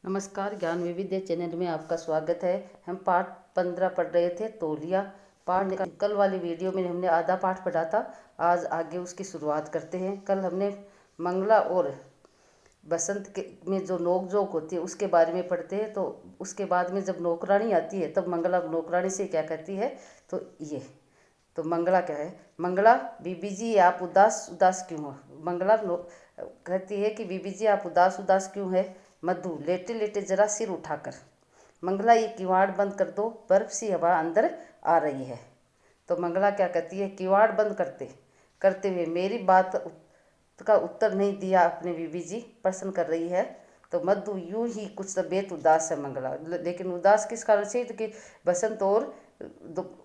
नमस्कार, ज्ञान विविध्य चैनल में आपका स्वागत है। हम पाठ 15 पढ़ रहे थे तौलिया पाठ। कल वाली वीडियो में हमने आधा पाठ पढ़ा था। आज आगे उसकी शुरुआत करते हैं। कल हमने मंगला और बसंत के में जो नोक झोंक होती है उसके बारे में पढ़ते हैं। तो उसके बाद में जब नौकरानी आती है तब मंगला नौकरानी से क्या कहती है, तो मंगला क्या है, मंगला बीबी जी आप उदास उदास क्यों हो। मंगला कहती है कि बीबी जी आप उदास उदास क्यों है। मधु लेटे लेटे जरा सिर उठाकर, मंगला ये किवाड़ बंद कर दो, बर्फ सी हवा अंदर आ रही है। तो मंगला क्या कहती है, किवाड़ बंद करते करते हुए मेरी बात का उत्तर नहीं दिया आपने बीबी जी, प्रश्न कर रही है। तो मधु यूं ही कुछ तबीयत उदास है मंगला, लेकिन उदास किस कारण से, तो कि बसंत और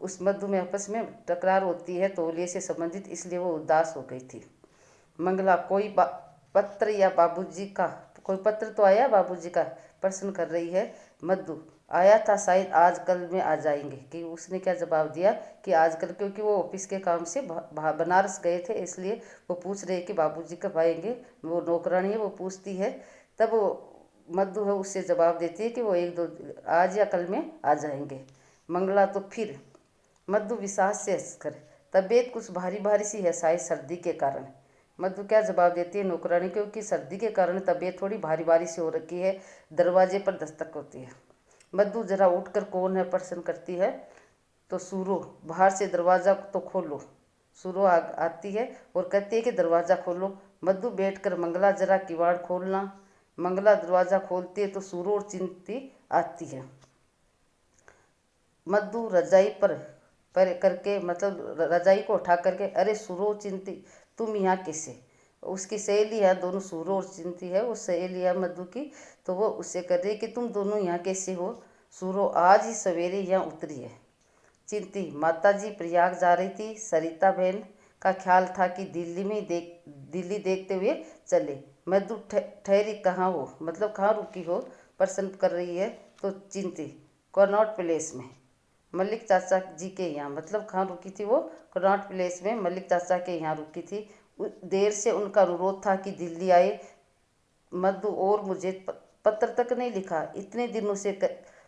उस मधु में आपस में टकरार होती है तौलिए से संबंधित, इसलिए वो उदास हो गई थी। मंगला कोई पत्र या बाबूजी का, कोई पत्र तो आया बाबूजी का, प्रश्न कर रही है। मधु आया था, शायद आज कल में आ जाएंगे। कि उसने क्या जवाब दिया कि आजकल, क्योंकि वो ऑफिस के काम से बनारस गए थे, इसलिए वो पूछ रहे कि बाबूजी कब आएंगे। वो नौकरानी है, वो पूछती है। तब वो मधु है उससे जवाब देती है कि वो एक दो आज या कल में आ जाएंगे। मंगला तो फिर, मधु विश्वास से हंसकर, तबीयत कुछ भारी भारी सी है, शायद सर्दी के कारण। मधु क्या जवाब देती है नौकरानी, क्योंकि सर्दी के कारण तबीयत थोड़ी भारी भारी सी हो रखी है। दरवाजे पर दस्तक होती है। मधु जरा उठकर कौन है प्रश्न करती है। तो सूरो, बाहर से दरवाज़ा तो खोलो। सूरो आती है और कहती है कि दरवाज़ा खोलो। मधु बैठकर, मंगला जरा किवाड़ खोलना। मंगला दरवाज़ा खोलती है तो सूरो और चिंती आती है। मधु रजाई पर करके, मतलब रजाई को उठा करके, अरे सूरो चिंती तुम यहाँ कैसे। उसकी सहेली है, दोनों सूरो और चिंती है, वो सहेली है मधु की। तो वो उससे कर रही है कि तुम दोनों यहाँ कैसे हो। सूरो आज ही सवेरे यहाँ उतरी है। चिंती माता जी प्रयाग जा रही थी, सरिता बहन का ख्याल था कि दिल्ली देखते हुए चले। मधु ठहरी कहाँ हो, मतलब कहाँ रुकी हो, प्रश्न कर रही है। तो चिंती कनॉट प्लेस में, मलिक चाचा जी के यहाँ, मतलब कहाँ रुकी थी वो, कनॉट प्लेस में मलिक चाचा के यहाँ रुकी थी। देर से उनका अनुरोध था कि दिल्ली आए। मधु और मुझे पत्र तक नहीं लिखा, इतने दिनों से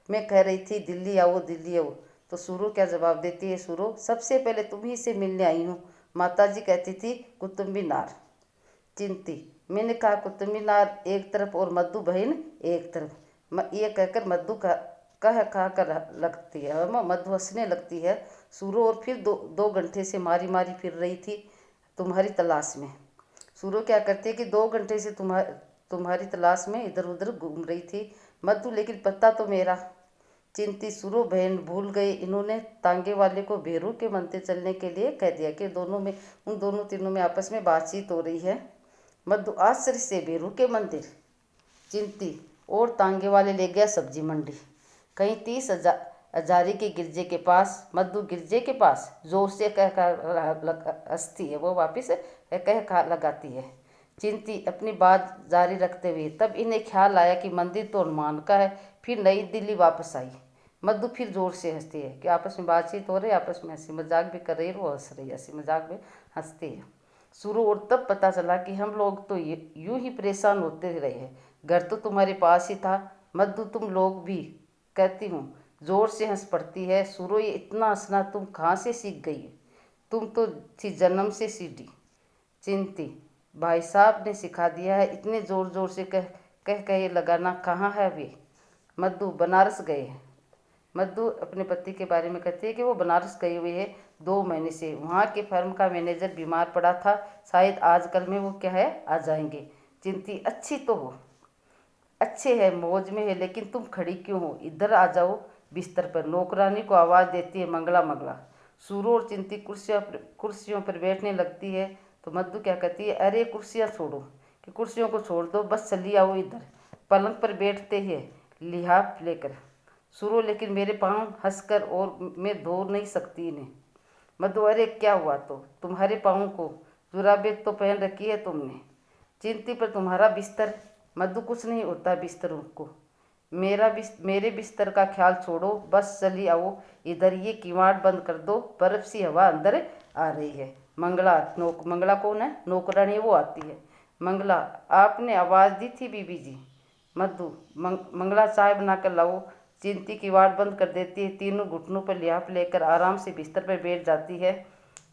मैं कह रही थी दिल्ली आओ दिल्ली आओ। तो सूरो क्या जवाब देती है, सूरो सबसे पहले तुम्ही से मिलने आई हूँ, माताजी कहती थी कुतुब मीनार। चिंती मैंने कहा कुतुब मीनार एक तरफ और मधु बहन एक तरफ। ये कहकर मधु का कह कर लगती है, मधु हंसने लगती है। सूरो और फिर दो घंटे से मारी मारी फिर रही थी तुम्हारी तलाश में। सूरो क्या करती है कि 2 घंटे से तुम्हारी तलाश में इधर उधर घूम रही थी मधु, लेकिन पता तो मेरा। चिंती सूरो बहन भूल गए, इन्होंने तांगे वाले को भेरू के मंदिर चलने के लिए कह दिया। कि उन दोनों तीनों में आपस में बातचीत हो रही है। मधु आश्चर्य से, भेरू के मंदिर। चिंती और तांगे वाले ले गया सब्जी मंडी, कहीं 30 हजारी के गिरजे के पास। मधु गिरजे के पास, जोर से कह हंसती है, वो वापिस कह लगाती है। चिंती अपनी बात जारी रखते हुए, तब इन्हें ख्याल आया कि मंदिर तो हनुमान का है। फिर नई दिल्ली वापस आई। मधु फिर जोर से हंसती है कि आपस में बातचीत हो रही है, आपस में हंसी मजाक भी कर रही है, वो हंस रही है, हंसी मजाक में हंसती है। शुरू और तब पता चला कि हम लोग तो यूं ही परेशान होते रहे हैं, घर तो तुम्हारे पास ही था। मधु तुम लोग भी, कहती हूँ। जोर से हंस पड़ती है। सूरो ये इतना हंसना तुम कहाँ से सीख गई, तुम तो थी जन्म से सीधी। चिंती भाई साहब ने सिखा दिया है, इतने जोर जोर से कह ये लगाना कहाँ है वे। मधु बनारस गए हैं। मधु अपने पति के बारे में कहती है कि वो बनारस गए हुए हैं 2 महीने से, वहाँ के फर्म का मैनेजर बीमार पड़ा था, शायद आजकल में वो क्या है आ जाएंगे। चिंती अच्छी तो हो, अच्छे है, मौज में है, लेकिन तुम खड़ी क्यों हो, इधर आ जाओ बिस्तर पर। नौकरानी को आवाज़ देती है मंगला मंगला। सूरो और चिंती कुर्सियों पर बैठने लगती है। तो मधु क्या कहती है, अरे कुर्सियाँ छोड़ो, कि कुर्सियों को छोड़ दो, बस चली आओ इधर। पलंग पर बैठते हैं लिहाफ लेकर। सूरो लेकिन मेरे पाँव हंसकर, और मैं धो नहीं सकती इन्हें। मधु अरे क्या हुआ, तो तुम्हारे पाँव को जुराबें तो पहन रखी है तुमने। चिंती पर तुम्हारा बिस्तर। मधु कुछ नहीं होता बिस्तरों को, मेरे बिस्तर का ख्याल छोड़ो, बस चली आओ इधर, ये किवाड़ बंद कर दो, बर्फ सी हवा अंदर आ रही है। मंगला कौन है, नौकरानी, वो आती है। मंगला आपने आवाज़ दी थी बीबी जी, मधु मंगला चाय बनाकर लाओ। चिंती किवाड़ बंद कर देती है। तीनों घुटनों पर लिहाफ लेकर आराम से बिस्तर पर बैठ जाती है।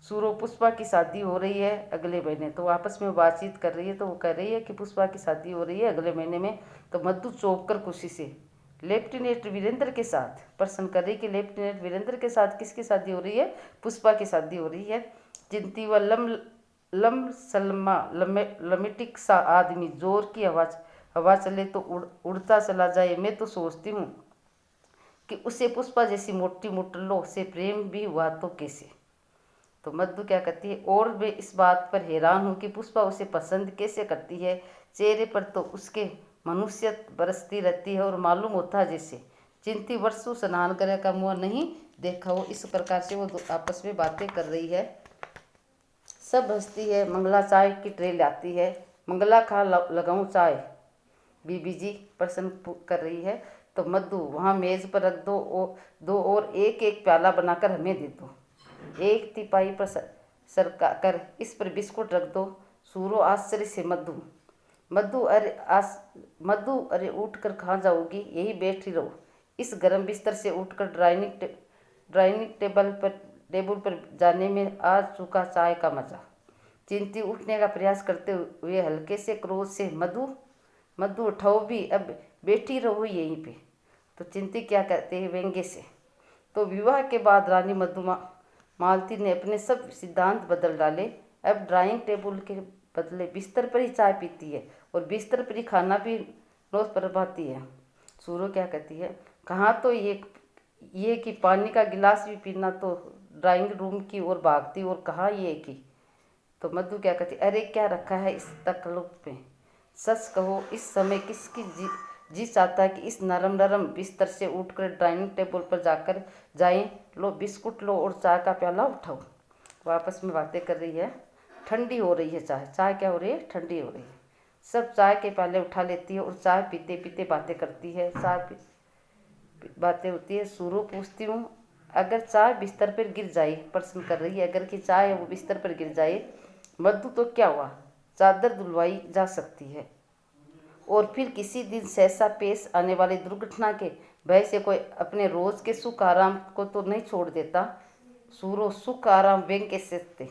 सूरो पुष्पा की शादी हो रही है अगले महीने। तो आपस में बातचीत कर रही है, तो वो कह रही है कि पुष्पा की शादी हो रही है अगले महीने में। तो मधु चौंक कर खुशी से लेफ्टिनेंट वीरेंद्र के साथ प्रश्न कर रही कि लेफ्टिनेंट वीरेंद्र के साथ किसकी शादी हो रही है? पुष्पा की शादी हो रही है। चिंती व लम सलमा लमेटिक सा आदमी जोर की हवा चले तो उड़ता चला जाए। मैं तो सोचती हूँ कि उसे पुष्पा जैसी मोटी मोटलों से प्रेम भी हुआ तो कैसे। तो मधु क्या कहती है, और मैं इस बात पर हैरान हूँ कि पुष्पा उसे पसंद कैसे करती है। चेहरे पर तो उसके मनुष्यत बरसती रहती है और मालूम होता है जैसे चिंती वर्षों स्नान करे का मुँह नहीं देखा हो। इस प्रकार से वो आपस में बातें कर रही है। सब हंसती है। मंगला चाय की ट्रे लाती है। मंगला खा लगाऊं चाय बीबी जी, प्रश्न कर रही है। तो मधु वहाँ मेज पर रख दो और एक एक प्याला बनाकर हमें दे दो। एक तिपाई पर सरका कर इस पर बिस्कुट रख दो। सूरो आश्चर्य से मधु अरे उठ कर कहाँ जाओगी? यही बैठी रहो। इस गर्म बिस्तर से उठकर डाइनिंग टेबल पर जाने में आ चुका चाय का मजा। चिंती उठने का प्रयास करते हुए हल्के से क्रोध से मधु उठाओ भी, अब बैठी रहो यहीं पे। तो चिंती क्या कहते हैं व्यंग्य से, तो विवाह के बाद रानी मालती ने अपने सब सिद्धांत बदल डाले। अब ड्राइंग टेबल के बदले बिस्तर पर ही चाय पीती है और बिस्तर पर ही खाना भी रोज परपाती है। सूरो क्या कहती है, कहाँ तो ये कि पानी का गिलास भी पीना तो ड्राइंग रूम की ओर भागती, और कहाँ ये कि। तो मधु क्या कहती, अरे क्या रखा है इस तकल्लुफ में? सच कहो इस समय किसकी जी चाहता है कि इस नरम बिस्तर से उठकर डाइनिंग टेबल पर जाकर जाएं। लो बिस्कुट लो और चाय का प्याला उठाओ। वापस में बातें कर रही है। ठंडी हो रही है चाय क्या हो रही है? ठंडी हो रही है। सब चाय के प्याले उठा लेती है और चाय पीते पीते बातें करती है। बातें होती है। सूरो पूछती हूँ, अगर चाय बिस्तर पर गिर जाए, प्रश्न कर रही है, अगर कि चाय वो बिस्तर पर गिर जाए मधु तो क्या हुआ? चादर धुलवाई जा सकती है और फिर किसी दिन सहसा पेश आने वाली दुर्घटना के भय से कोई अपने रोज के सुख आराम को तो नहीं छोड़ देता। सूरो सुख आराम व्यंग कैसे थे?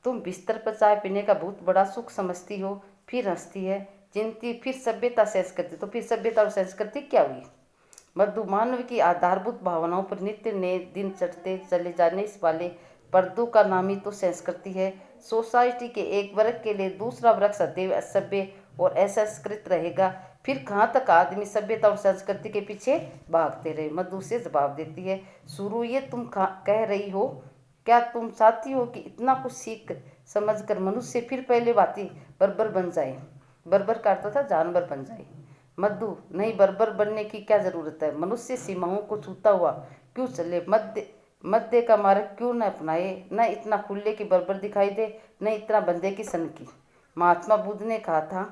तुम बिस्तर पर चाय पीने का बहुत बड़ा सुख समझती हो। फिर हंसती है। चिंती फिर सभ्यता संस्कृति, तो फिर सभ्यता और संस्कृति क्या हुई? मधु मानव की आधारभूत भावनाओं पर नित्य नए दिन चढ़ते चले जाने वाले पर्दों का नाम ही तो संस्कृति है। सोसाइटी के एक वर्ग के लिए दूसरा वर्ग सदैव असभ्य और असंस्कृत रहेगा। फिर कहाँ तक आदमी सभ्यता और संस्कृति के पीछे भागते रहे? मधु से जवाब देती है, शुरू ये तुम कह रही हो, क्या तुम चाहती हो कि इतना कुछ सीख समझ कर मनुष्य फिर पहले बाती बर्बर बन जाए? बर्बर का अर्थ था जानवर बन जाए। मधु नहीं, बर्बर बनने की क्या जरूरत है? मनुष्य सीमाओं को छूता हुआ क्यों चले? मध्य का मार्ग क्यों न अपनाए? न इतना खुले की बर्बर दिखाई दे, न इतना बंदे की सन की। महात्मा बुद्ध ने कहा था।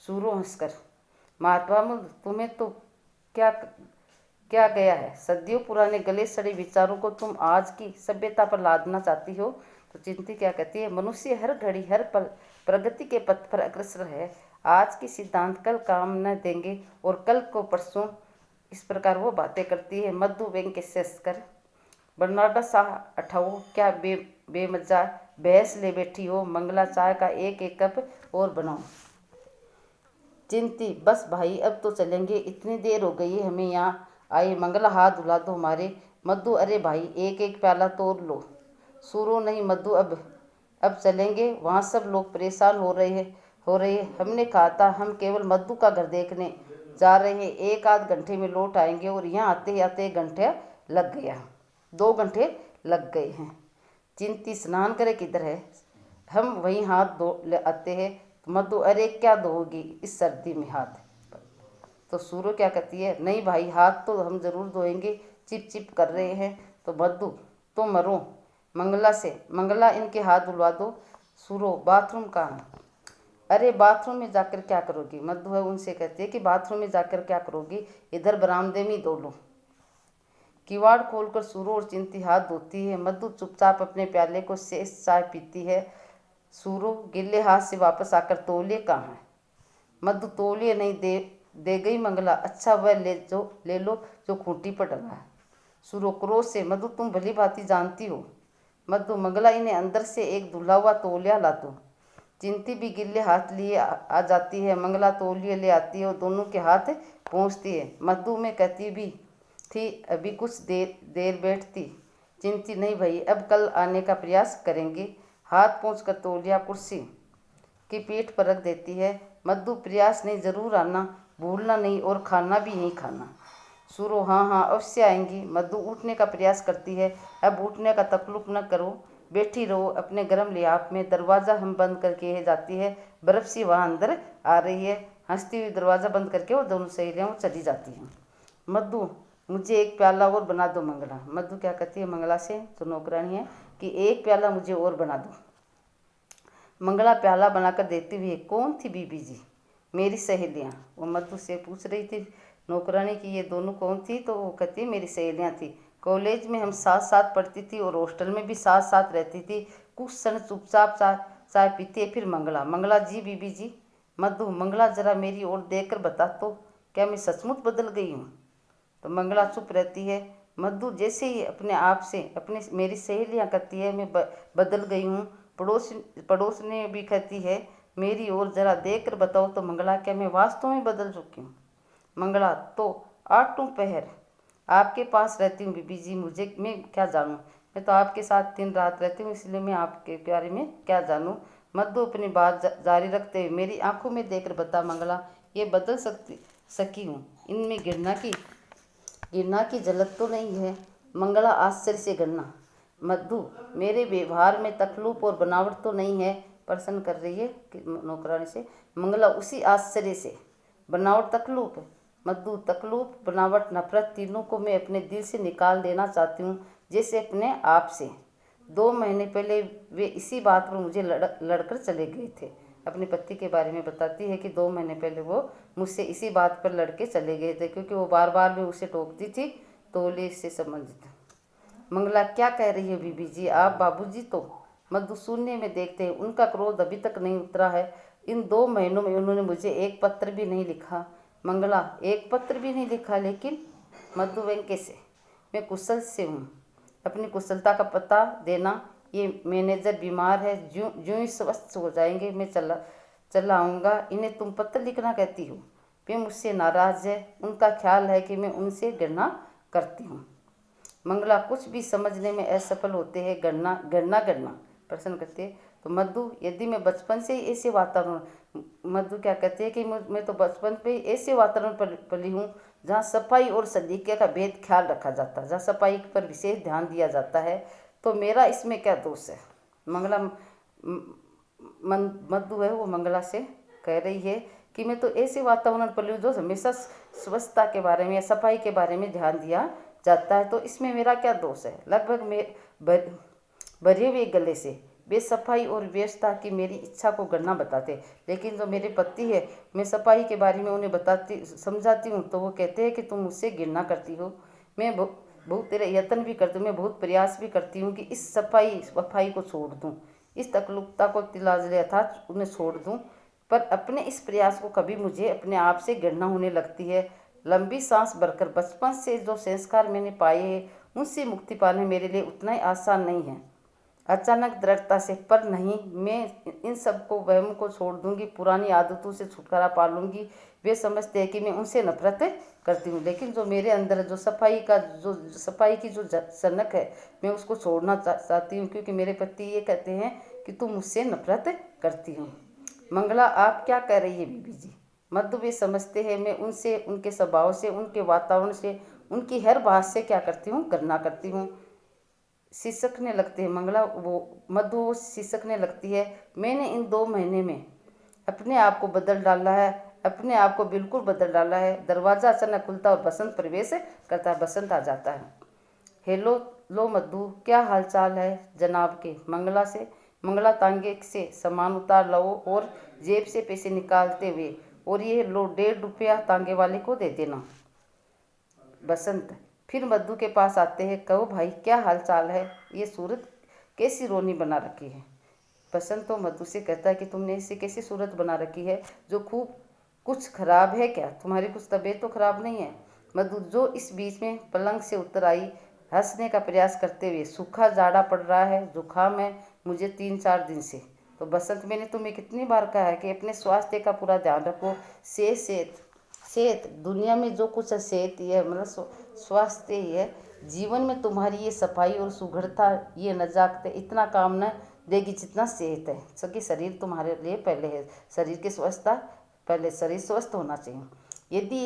सूरो हंसकर, महात्मा बुद्ध तुम्हें तो क्या क्या गया है? सदियों पुराने गले सड़े विचारों को तुम आज की सभ्यता पर लादना चाहती हो। तो चिंती क्या कहती है, मनुष्य हर घड़ी हर पल प्रगति के पथ पर अग्रसर है। आज के सिद्धांत कल काम न देंगे और कल को परसों। इस प्रकार वो बातें करती है। मधु व्यंग के शेष कर, बर्नाडा साह अठाओ, क्या बेमजा बहस ले बैठी हो? मंगला चाय का एक एक कप और बनाओ। चिंती, बस भाई अब तो चलेंगे, इतनी देर हो गई है हमें यहाँ आए। मंगला हाथ धुला दो हमारे। मधु, अरे भाई एक एक प्याला तोड़ लो। सूरो नहीं मधु, अब चलेंगे, वहाँ सब लोग परेशान हो रहे हैं। हमने कहा था हम केवल मधु का घर देखने जा रहे हैं, एक आध घंटे में लौट आएंगे, और यहाँ आते आते 1 घंटे लग गया, 2 घंटे लग गए हैं। चिंती, स्नान करे किधर है? हम वहीं हाथ धो आते हैं। मधु, अरे क्या धोगी इस सर्दी में हाथ? तो सूरो क्या कहती है, नहीं भाई हाथ तो हम जरूर धोएंगे, चिप चिप कर रहे हैं। तो मधु, तो मरो मंगला इनके हाथ धुलवा दो। सूरो, बाथरूम कहाँ है? अरे बाथरूम में जाकर क्या करोगी? मधु है उनसे कहती है कि बाथरूम में जाकर क्या करोगी, इधर बरामदे में धो लो। किवाड़ खोलकर सूरो और चिंती हाथ धोती है। मधु चुपचाप अपने प्याले को शेष चाय पीती है। सूरो गिले हाथ से वापस आकर, तौलिए कहाँ है? मधु, तौलिए नहीं, दे गई मंगला, अच्छा वह ले लो जो खूंटी पर डला है। सूरो क्रोध से, मधु तुम भली भांति जानती हो। मधु, मंगला इन्हें अंदर से एक धुला हुआ तौलिया ला दो। चिंती भी गिल्ले हाथ लिए आ जाती है। मंगला तौलिया ले आती है और दोनों के हाथ पहुँचती है। मधु में कहती भी थी अभी कुछ देर बैठती। चिंती, नहीं भाई, अब कल आने का प्रयास करेंगे। हाथ पहुँच कर तौलिया कुर्सी की पीठ पर रख देती है। मधु, प्रयास नहीं, जरूर आना, भूलना नहीं, और खाना भी नहीं खाना। सूरो, हाँ हाँ अवश्य आएंगी। मधु उठने का प्रयास करती है। अब उठने का तकल्लुफ न करो, बैठी रहो अपने गर्म लिहाफ में। दरवाज़ा हम बंद करके जाती है। बर्फ सी वहाँ अंदर आ रही है। हंसती हुई दरवाज़ा बंद करके वो दोनों सहेलियाँ चली जाती हैं। मधु, मुझे एक प्याला और बना दो मंगला। मधु क्या कहती है मंगला से, तो नौकरानी है, कि एक प्याला मुझे और बना दो। मंगला प्याला बनाकर देती हुई, कौन थी बीबी जी? मेरी सहेलियाँ। वो मधु से पूछ रही थी नौकरानी की ये दोनों कौन थी, तो वो कहती है मेरी सहेलियाँ थी। कॉलेज में हम साथ साथ पढ़ती थी और हॉस्टल में भी साथ साथ रहती थी। कुछ क्षण चुपचाप चाय पीती है, फिर मंगला, जी बीबी जी। मधु, मंगला जरा मेरी ओर देखकर बता तो, क्या मैं सचमुच बदल गई हूँ? तो मंगला चुप रहती है। मधु जैसे ही अपने आप से मेरी सहेलियाँ कहती है मैं बदल गई हूँ। पड़ोस ने भी कहती है मेरी ओर जरा देख कर बताओ तो मंगला, क्या मैं वास्तव में बदल चुकी हूँ? मंगला, तो 8 पहर आपके पास रहती हूँ बीबी जी, मैं क्या जानूँ? मैं तो आपके साथ दिन रात रहती हूँ, इसलिए मैं आपके प्यारे में क्या जानूँ? मधु अपनी बात जारी रखते हुए, मेरी आंखों में देखकर बता मंगला, ये बदल सकी हूँ, इनमें गिरना की झलक तो नहीं है? मंगला आश्चर्य से गन्ना। मधु, मेरे व्यवहार में तकल्लुफ और बनावट तो नहीं है? प्रश्न कर रही है नौकरानी से। मंगला उसी आश्चर्य से, बनावट तकल्लुफ? मधु, तकल्लुफ, बनावट, नफरत, तीनों को मैं अपने दिल से निकाल देना चाहती हूँ, जैसे अपने आप से। 2 महीने पहले वे इसी बात पर मुझे लड़कर चले गए थे। अपने पति के बारे में बताती है कि 2 महीने पहले वो मुझसे इसी बात पर लड़के चले गए थे, क्योंकि वो बार बार भी उसे टोकती थी तौलिए से संबंधित। मंगला, क्या कह रही है बीबी जी आप? बाबूजी तो? मधु, शून्य में देखते हैं, उनका क्रोध अभी तक नहीं उतरा है। इन 2 महीनों में उन्होंने मुझे एक पत्र भी नहीं लिखा। मंगला, एक पत्र भी नहीं लिखा? लेकिन मधु, वे कैसे? मैं कुशल से हूँ, अपनी कुशलता का पता देना। ये मैनेजर बीमार है, ज्यों ही स्वस्थ हो जाएंगे मैं चला आऊँगा। इन्हें तुम पत्र लिखना कहती हो? वे मुझसे नाराज़ है, उनका ख्याल है कि मैं उनसे घृणा करती हूँ। मंगला, कुछ भी समझने में असफल होते हैं, गणना प्रश्न करते हैं। तो मधु, यदि मैं बचपन से ही ऐसे वातावरण, मधु क्या कहते हैं कि मैं तो बचपन पे ऐसे वातावरण पर पली हूँ जहाँ सफाई और सलीके का भेद ख्याल रखा जाता है, जहाँ सफाई पर विशेष ध्यान दिया जाता है, तो मेरा इसमें क्या दोष है? मंगला, मधु है वो मंगला से कह रही है कि मैं तो ऐसे वातावरण पली हूँ जो हमेशा स्वच्छता के बारे में या सफाई के बारे में ध्यान दिया जाता है, तो इसमें मेरा क्या दोष है? लगभग भरे हुए गले से वे सफाई और व्यवस्था की मेरी इच्छा को गणना बताते, लेकिन जो मेरे पति है, मैं सफाई के बारे में उन्हें समझाती हूँ तो वो कहते हैं कि तुम मुझसे घृणा करती हो। मैं बहुत तेरे यत्न भी करती हूँ, मैं बहुत प्रयास भी करती हूँ कि इस सफाई को छोड़ दूँ, इस तकल्लुफता को तिलाज़िले अर्थात उन्हें छोड़ दूँ, पर अपने इस प्रयास को कभी मुझे अपने आप से घृणा होने लगती है। लंबी सांस भरकर बचपन से जो संस्कार मैंने पाए हैं उनसे मुक्ति पाना मेरे लिए उतना ही आसान नहीं है। अचानक दृढ़ता से, पर नहीं, मैं इन सबको वहम को छोड़ दूंगी, पुरानी आदतों से छुटकारा पा लूँगी। वे समझते हैं कि मैं उनसे नफरत करती हूँ, लेकिन जो मेरे अंदर जो सफाई की जो सनक है, मैं उसको छोड़ना चाहती हूँ, क्योंकि मेरे पति ये कहते हैं कि तुम मुझसे नफरत करती हो। मंगला, आप क्या कह रही है बीबी जी? मधु, वे समझते हैं मैं उनसे, उनके स्वभाव से, उनके वातावरण से, उनकी हर बात से क्या करती हूँ, करना करती हूँ। सिसकने लगते हैं मंगला, मधु सिसकने लगती है। मैंने इन 2 महीने में अपने आप को बदल डाला है, अपने आप को बिल्कुल बदल डाला है। दरवाज़ा अचानक खुलता और बसंत प्रवेश करता है, बसंत आ जाता है। हेलो, लो मधु, क्या हालचाल है जनाब के? मंगला से। मंगला तांगे से सामान उतार लो और जेब से पैसे निकालते हुए, और ये लो 1.5 रुपया तांगे वाले को दे देना। बसंत फिर मधु के पास आते हैं, कहो भाई क्या हाल चाल है? ये सूरत कैसी रोनी बना रखी है? बसंत तो मधु से कहता है कि तुमने इसे कैसी सूरत बना रखी है जो खूब कुछ खराब है क्या? तुम्हारी कुछ तबीयत तो खराब नहीं है? मधु जो इस बीच में पलंग से उतर आई, हंसने का प्रयास करते हुए। सूखा जाड़ा पड़ रहा है, जुकाम है मुझे 3-4 दिन से। तो बसंत, मैंने तुम्हें कितनी बार कहा है कि अपने स्वास्थ्य का पूरा ध्यान रखो। सेहत सेहत दुनिया में जो कुछ है सेहत ही है, मतलब स्वास्थ्य ही है। जीवन में तुम्हारी ये सफाई और सुघड़ता, ये नजाकत इतना काम न देगी जितना सेहत है। सके शरीर तुम्हारे लिए पहले है, शरीर की स्वस्थता पहले, शरीर स्वस्थ होना चाहिए। यदि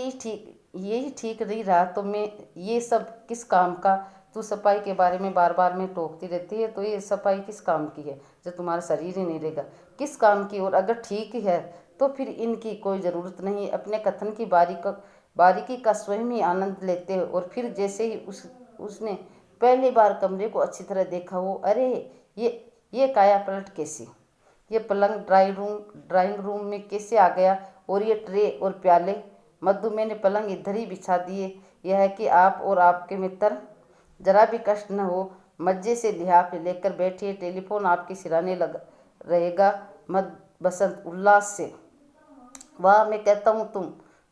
यही ठीक नहीं रहा तो मैं ये सब किस काम का? तू सफाई के बारे में बार बार में टोकती रहती है, तो ये सफाई किस काम की है जब तुम्हारा शरीर ही नहीं रहेगा? किस काम की? और अगर ठीक है तो फिर इनकी कोई ज़रूरत नहीं। अपने कथन की बारीकी का स्वयं ही आनंद लेते हो। और फिर जैसे ही उसने पहली बार कमरे को अच्छी तरह देखा, वो अरे ये काया पलट कैसी? ये पलंग ड्राइंग रूम में कैसे आ गया? और ये ट्रे और प्याले? मधु, मैंने पलंग इधर ही बिछा दिए, यह है कि आप और आपके मित्र जरा भी कष्ट न हो। मज्जे से लिहाफ लेकर बैठिए, टेलीफोन आपके सिराने लग रहेगा। बसंत उल्लास से, वाह, मैं कहता हूँ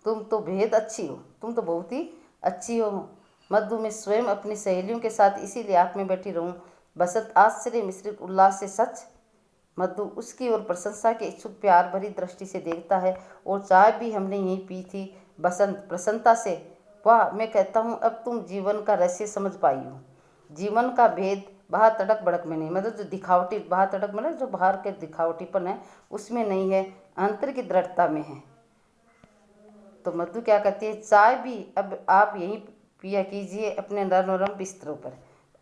तुम तो बेहद अच्छी हो, तुम तो बहुत ही अच्छी हो। मधु, मैं स्वयं अपनी सहेलियों के साथ इसीलिए आप में बैठी रहूं। बसंत आश्चर्य मिश्रित उल्लास से, सच? मधु उसकी ओर प्रशंसा के इच्छुक प्यार भरी दृष्टि से देखता है। और चाय भी हमने यहीं पी थी। बसंत प्रसन्नता से, वाह, मैं कहता हूँ अब तुम जीवन का रहस्य समझ पाई हो। जीवन का भेद बाहर तड़क भड़क में नहीं, मतलब जो दिखावटी, बाहर तड़क मतलब जो बाहर के दिखावटीपन है उसमें नहीं है, अंतर की दृढ़ता में है। तो मधु क्या कहती है, चाय भी अब आप यहीं पिया कीजिए अपने नरम बिस्तरों पर।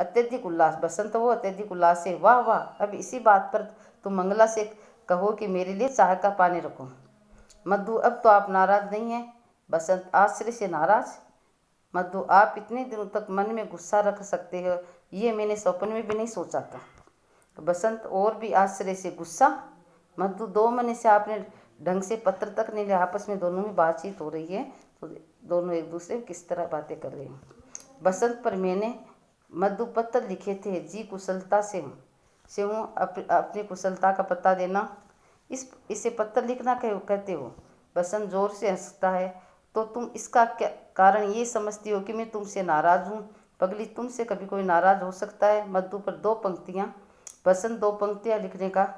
अत्यधिक उल्लास। बसंत, वो अत्यधिक उल्लास से, वाह वाह, अब इसी बात पर तुम मंगला से कहो कि मेरे लिए चाय का पानी रखो। मधु, अब तो आप नाराज नहीं हैं? बसंत आश्चर्य से, नाराज? मधु, आप इतने दिनों तक मन में गुस्सा रख सकते हो, ये मैंने स्वप्न में भी नहीं सोचा था। तो बसंत और भी आश्चर्य से, गुस्सा? मधु, 2 महीने से आपने ढंग से पत्र तक नहीं लिया, आपस में दोनों में बातचीत हो रही है तो दोनों एक दूसरे किस तरह बातें कर रहे हैं। बसंत, पर मैंने मधु पत्र लिखे थे जी, कुशलता से हूँ, अपनी कुशलता का पता देना, इसे पत्र लिखना कहते हो? बसंत जोर से हंसता है। तो तुम इसका क्या कारण ये समझती हो कि मैं तुमसे नाराज़ हूँ? पगली, तुमसे कभी कोई नाराज़ हो सकता है? मधु, पर 2 पंक्तियाँ। बसंत, 2 पंक्तियाँ लिखने का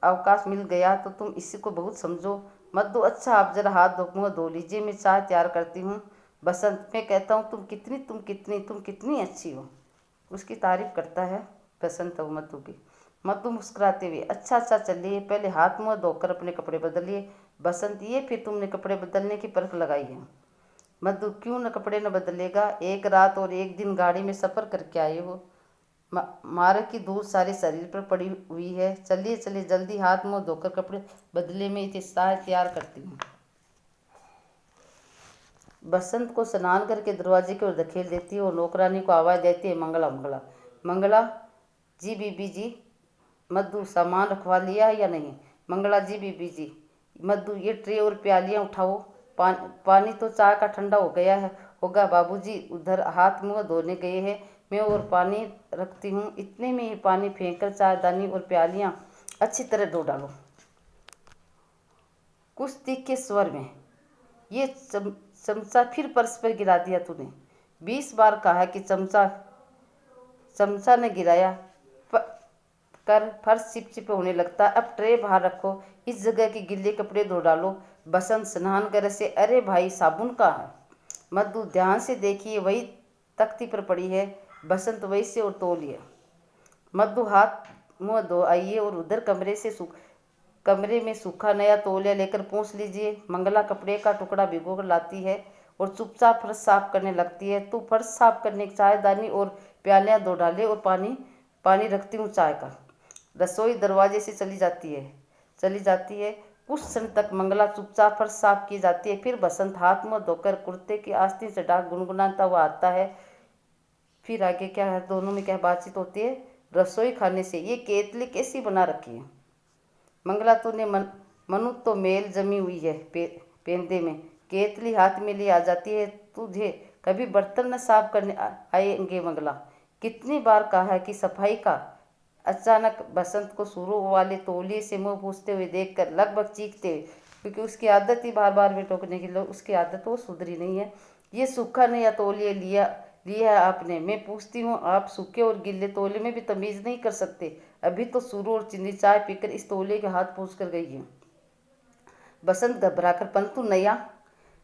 अवकाश मिल गया तो तुम इसी को बहुत समझो। मधु, अच्छा, आप जरा हाथ मुँह धो लीजिए, मैं चाय तैयार करती हूँ। बसंत, मैं कहता हूँ तुम कितनी अच्छी हो। उसकी तारीफ करता है बसंत मधु की। मधु मुस्कुराते हुए, अच्छा चलिए, पहले हाथ मुँह धोकर अपने कपड़े बदलिए। बसंत, ये फिर तुमने कपड़े बदलने की परख लगाई है? मधु, क्यों न कपड़े न बदलेगा, 1 रात और 1 दिन गाड़ी में सफ़र करके आए हो। मार्ग की धूल सारे शरीर पर पड़ी हुई है। चलिए जल्दी हाथ मुँह धोकर कपड़े बदले में इसे चाय तैयार करती हूँ। बसंत को स्नान करके दरवाजे की ओर धकेल देती है और नौकरानी को आवाज़ देती है, मंगला मंगला। मंगला जी बीबी जी। मधु, सामान रखवा लिया है या नहीं? मंगला जी बीबी जी। मधु, ये ट्रे और प्यालियाँ उठाओ, पानी तो चाय का ठंडा हो गया है होगा। बाबूजी उधर हाथ मुँह धोने गए हैं, मैं और पानी रखती हूँ। इतने में ही पानी फेंककर चायदानी और प्यालियाँ अच्छी तरह धो डालो। कुछ तीखे स्वर में, ये चमचा फिर फर्श पर गिरा दिया तूने। 20 बार कहा कि चमचा ने गिराया कर फर्श चिपचिप होने लगता। अब ट्रे बाहर रखो, इस जगह के गिल्ले कपड़े धो डालो। बसंत स्नान कर से, अरे भाई, साबुन कहाँ है? मधु, ध्यान से देखिए, वही तख्ती पर पड़ी है। बसंत, वही से और तौलिया। मधु, हाथ मुँह धो आइए और उधर कमरे में सूखा नया तौलिया लेकर पोंछ लीजिए। मंगला कपड़े का टुकड़ा भिगो कर लाती है और चुपचाप फर्श साफ करने लगती है। तू फर्श साफ करने चायदानी और प्यालियाँ धो डाले और पानी रखती हूँ चाय का। रसोई दरवाजे से चली जाती है। कुछ क्षण तक मंगला चुपचाप फर्श साफ की जाती है। फिर बसंत हाथ मुँह धोकर कुर्ते की आस्तीन चढ़ा गुनगुनाता हुआ आता है। फिर आगे क्या है, दोनों में क्या बातचीत होती है? रसोई खाने से, ये केतली कैसी बना रखी है? मंगला, तूने मनु तो मेल जमी हुई है पेंदे में। केतली हाथ में ले आ जाती है। तुझे कभी बर्तन न साफ करने आएंगे? मंगला, कितनी बार कहा है कि सफाई का। अचानक बसंत को सुरों वाले तौलिए से मुंह पूछते हुए देखकर लगभग चीखते हुए क्योंकि उसकी आदत ही बार बार में टोकने की, लोग उसकी आदत वो सुधरी नहीं है। ये सूखा नया तौलिया लिया है आपने। मैं पूछती हूँ, आप सूखे और गीले तौले में भी तमीज़ नहीं कर सकते? अभी तो सूरो और चीनी चाय पीकर इस तौलिए के हाथ पूछ कर गई है। बसंत घबराकर, परंतु नया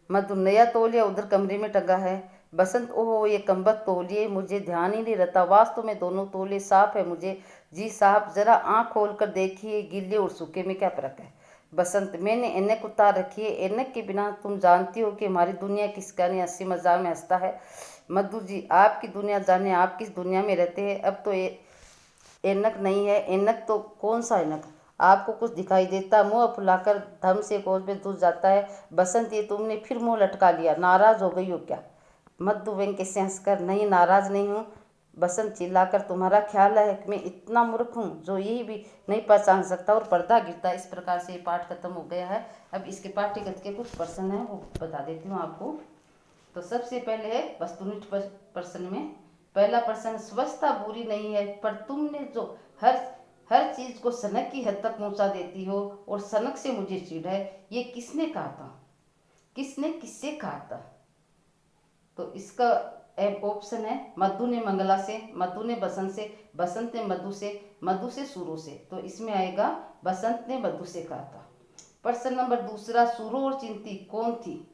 मधु, नया तौलिया उधर कमरे में टंगा है। बसंत, ओहो ये कमबख्त तौलिए, मुझे ध्यान ही नहीं रहता। वास्तव में दोनों तौलिए साफ है मुझे। जी साहब, जरा आँख खोल कर देखिए, गीले और सूखे में क्या फ़र्क है? बसंत, मैंने ऐनक उतार रखी है। ऐनक के बिना तुम जानती हो कि हमारी दुनिया किस गाने हंसी मजाक में हंसता है। मधु जी, आपकी दुनिया जाने आप किस दुनिया में रहते हैं। अब तो ऐनक नहीं है। ऐनक तो कौन सा ऐनक? आपको कुछ दिखाई देता? मुँह फुलाकर धम से कोच में घुस जाता है। बसंत, ये तुमने फिर मुँह लटका लिया, नाराज़ हो गई हो क्या? मधु व्यंग्य से हंसकर, नहीं नाराज़ नहीं हूँ। बसंत चिल्लाकर, तुम्हारा ख्याल है कि मैं इतना मूर्ख हूँ जो यही भी नहीं पहचान सकता? और पर्दा गिरता। इस प्रकार से ये पाठ खत्म हो गया है। अब इसके पाठ्यगत के कुछ प्रश्न हैं वो बता देती हूँ आपको। तो सबसे पहले है वस्तुनिष्ठ प्रश्न में पहला प्रश्न, स्वच्छता बुरी नहीं है, पर तुमने जो हर चीज को सनक की हद तक पहुंचा देती हो और सनक से मुझे चिढ़ है, ये किसने कहा था? किसने किससे कहा था? तो इसका ऑप्शन है, मधु ने मंगला से, मधु ने बसंत से, बसंत ने मधु से सूरो से। तो इसमें आएगा बसंत ने मधु से कहा था। प्रश्न नंबर दूसरा, सूरो और चिंती कौन थी?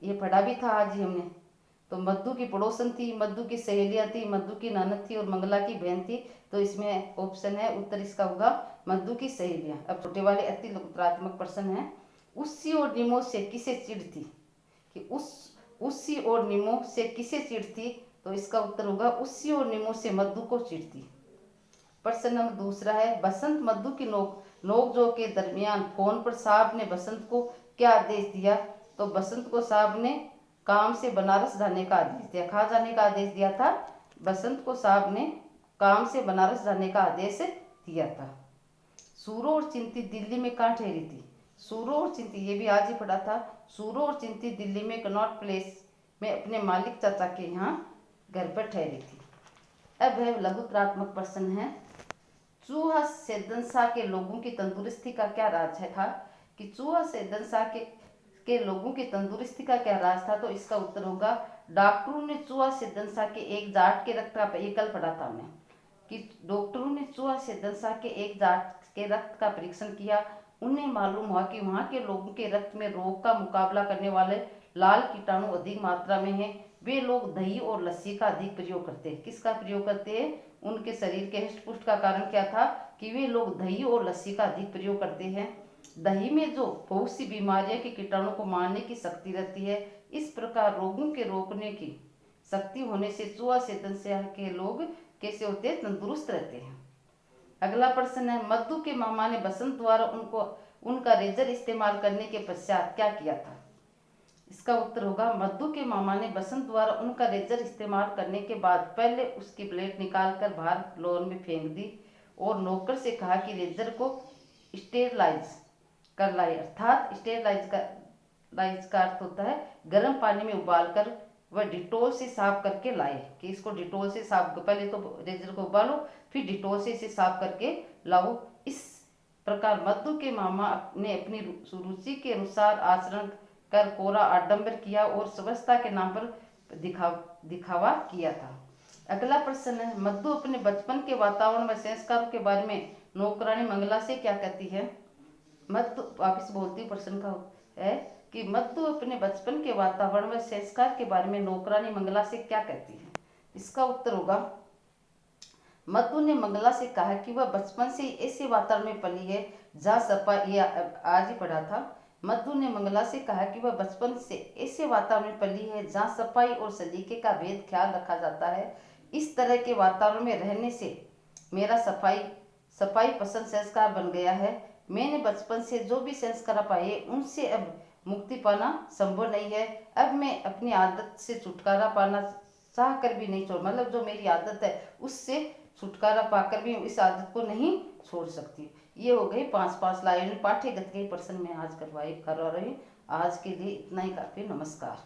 ये पढ़ा भी था आज ही हमने। तो मधु की पड़ोसन थी, मधु की सहेलियां थी, मधु की ननद थी और मंगला की बहन थी। तो इसमें ऑप्शन है, उत्तर इसका होगा मधु की सहेलियां। अब छोटे वाले अति उत्तरात्मक प्रश्न है, उस्सी और निमो से किसे चिढ़ थी? कि उस्सी और निमो से किसे चिढ़ थी? तो इसका उत्तर होगा उस्सी और निमो से मधु को चिढ़ थी। प्रश्न नंबर दूसरा है, बसंत मधु की नोकझोंक के दरमियान फोन पर साहब ने बसंत को क्या आदेश दिया? तो बसंत को साहब ने काम से बनारस जाने का आदेश दिया। कहाँ जाने का आदेश दिया था? बसंत को साहब ने काम से बनारस जाने का आदेश दिया था। सूरो और चिंती दिल्ली में कहाँ ठहरी थी? सूरो और चिंती, ये भी आज ही पढ़ा था। सूरो और चिंती दिल्ली में कनॉट प्लेस में अपने मालिक चाचा के यहाँ घर पर ठहरी थी। अब है लघुत्रात्मक प्रश्न है, चूहा सेदनसा के लोगों की तंदुरुस्ती का क्या राज है था? कि चूहा सेदनसा के लोगों की तंदुरुस्ती का क्या राज था? तो इसका उत्तर होगा, डॉक्टरों ने चूहा सेदनसा के एक जाट के रक्त का, ये कल पढ़ा था हमने, कि डॉक्टरों ने चूहा सेदनसा के एक जाट के रक्त का परीक्षण किया। उन्हें मालूम हुआ कि वहाँ के लोगों के रक्त में रोग का मुकाबला करने वाले लाल कीटाणु अधिक मात्रा में हैं। वे लोग दही और लस्सी का अधिक प्रयोग करते हैं। किसका प्रयोग करते हैं? उनके शरीर के हष्ट पुष्ट का कारण क्या था? कि वे लोग दही और लस्सी का अधिक प्रयोग करते हैं। दही में जो बहुत सी बीमारियों के कीटाणु को मारने की शक्ति रहती है, इस प्रकार रोगों के रोकने की शक्ति होने से चूहा सेदनसा के लोग कैसे होते हैं? तंदुरुस्त रहते हैं। अगला प्रश्न है, मधु के मामा ने बसंत द्वारा उनका रेजर इस्तेमाल करने के पश्चात क्या किया था? इसका उत्तर होगा, मधु के मामा ने बसंत द्वारा उनका रेजर इस्तेमाल करने के बाद पहले उसकी ब्लेड निकालकर बाहर लॉन में फेंक दी और नौकर से कहा कि रेजर को स्टेरलाइज कर लाए। अर्थात स्टेरलाइज का अर्थ होता है गर्म पानी में उबालकर वह डिटोल से साफ करके लाए। कि इसको डिटोल से साफ, पहले तो रेजर को उबालो फिर डिटोल से इसे साफ करके लाओ। इस प्रकार मधु के मामा ने अपनी रुचि के अनुसार आचरण कर कोरा आडंबर किया और स्वच्छता के नाम पर दिखावा किया था। अगला प्रश्न है, मधु अपने बचपन के वातावरण व संस्कारों के बारे में नौकरानी मंगला से क्या कहती है? मधु, वापिस बोलती प्रश्न का है कि मधु अपने बचपन के वातावरण व संस्कार के बारे में नौकरानी मंगला से क्या कहती है? इसका उत्तर होगा, मधु ने मंगला से कहा कि वह बचपन से ऐसे वातावरण में पली है जहाँ सफाई, आज ही पढ़ा था। मधु ने मंगला से कहा कि वह बचपन से ऐसे वातावरण में पली है जहाँ सफाई और सलीके का भेद ख्याल रखा जाता है। इस तरह के वातावरण में रहने से मेरा सफाई पसंद संस्कार बन गया है। मैंने बचपन से जो भी संस्कार पाए उनसे अब मुक्ति पाना संभव नहीं है। अब मैं अपनी आदत से छुटकारा पाना चाह कर भी नहीं छोड़, मतलब जो मेरी आदत है उससे छुटकारा पाकर भी इस आदत को नहीं छोड़ सकती। ये हो गई 5 लाइन पाठ्यगत के प्रश्न में आज करवा रही हूँ। आज के लिए इतना ही काफी। नमस्कार।